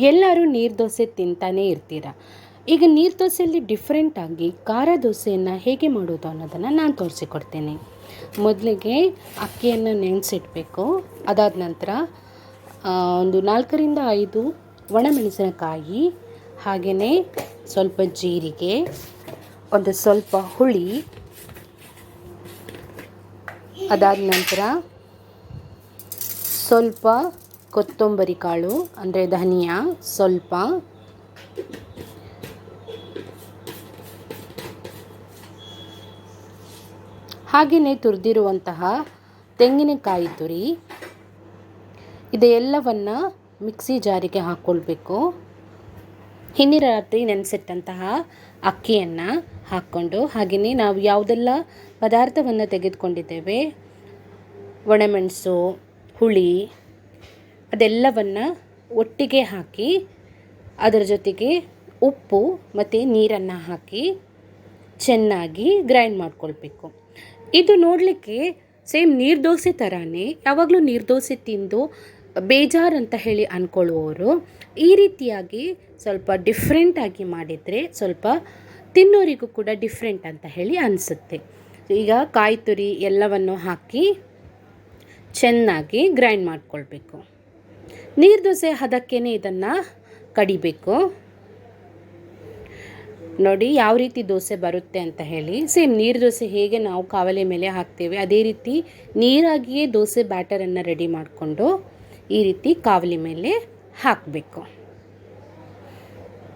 ಎಲ್ಲರೂ ನೀರು ದೋಸೆ ತಿಂತಾನೇ ಇರ್ತೀರ. ಈಗ ನೀರು ದೋಸೆಯಲ್ಲಿ ಡಿಫ್ರೆಂಟಾಗಿ ಖಾರ ದೋಸೆಯನ್ನು ಹೇಗೆ ಮಾಡೋದು ಅನ್ನೋದನ್ನು ನಾನು ತೋರಿಸಿಕೊಡ್ತೇನೆ. ಮೊದಲಿಗೆ ಅಕ್ಕಿಯನ್ನು ನೆನೆಸಿಡಬೇಕು. ಅದಾದ ನಂತರ ಒಂದು 4ರಿಂದ 5 ಒಣಮೆಣಸಿನಕಾಯಿ, ಹಾಗೆಯೇ ಸ್ವಲ್ಪ ಜೀರಿಗೆ, ಒಂದು ಸ್ವಲ್ಪ ಹುಳಿ, ಅದಾದ ನಂತರ ಸ್ವಲ್ಪ ಕೊತ್ತಂಬರಿ ಕಾಳು ಅಂದರೆ ಧನಿಯಾ ಸ್ವಲ್ಪ, ಹಾಗೆಯೇ ತುರಿದಿರುವಂತಹ ತೆಂಗಿನಕಾಯಿ ತುರಿ. ಇದೆಲ್ಲವನ್ನು ಮಿಕ್ಸಿ ಜಾರಿಗೆ ಹಾಕ್ಕೊಳ್ಬೇಕು. ಹಿಂದಿನ ರಾತ್ರಿ ನೆನೆಸಿಟ್ಟಂತಹ ಅಕ್ಕಿಯನ್ನು ಹಾಕ್ಕೊಂಡು, ಹಾಗೆಯೇ ನಾವು ಯಾವುದೆಲ್ಲ ಪದಾರ್ಥವನ್ನು ತೆಗೆದುಕೊಂಡಿದ್ದೇವೆ, ಒಣಮೆಣಸು, ಹುಳಿ, ಅದೆಲ್ಲವನ್ನು ಒಟ್ಟಿಗೆ ಹಾಕಿ ಅದರ ಜೊತೆಗೆ ಉಪ್ಪು ಮತ್ತು ನೀರನ್ನು ಹಾಕಿ ಚೆನ್ನಾಗಿ ಗ್ರೈಂಡ್ ಮಾಡ್ಕೊಳ್ಬೇಕು. ಇದು ನೋಡಲಿಕ್ಕೆ ಸೇಮ್ ನೀರು ದೋಸೆ ಥರನೇ. ಯಾವಾಗಲೂ ನೀರು ದೋಸೆ ತಿಂದು ಬೇಜಾರು ಅಂತ ಹೇಳಿ ಅಂದ್ಕೊಳ್ಳುವವರು ಈ ರೀತಿಯಾಗಿ ಸ್ವಲ್ಪ ಡಿಫ್ರೆಂಟಾಗಿ ಮಾಡಿದರೆ ಸ್ವಲ್ಪ ತಿನ್ನೋರಿಗೂ ಕೂಡ ಡಿಫ್ರೆಂಟ್ ಅಂತ ಹೇಳಿ ಅನಿಸುತ್ತೆ. ಈಗ ಕಾಯಿ ತುರಿ ಎಲ್ಲವನ್ನು ಹಾಕಿ ಚೆನ್ನಾಗಿ ಗ್ರೈಂಡ್ ಮಾಡ್ಕೊಳ್ಬೇಕು. ನೀರು ದೋಸೆ ಹದಕ್ಕೇ ಇದನ್ನು ಕಡಿಬೇಕು. ನೋಡಿ ಯಾವ ರೀತಿ ದೋಸೆ ಬರುತ್ತೆ ಅಂತ ಹೇಳಿ. ಸೇಮ್ ನೀರು ದೋಸೆ ಹೇಗೆ ನಾವು ಕಾವಲಿ ಮೇಲೆ ಹಾಕ್ತೇವೆ ಅದೇ ರೀತಿ ನೀರಾಗಿಯೇ ದೋಸೆ ಬ್ಯಾಟರನ್ನು ರೆಡಿ ಮಾಡಿಕೊಂಡು ಈ ರೀತಿ ಕಾವಲಿ ಮೇಲೆ ಹಾಕಬೇಕು.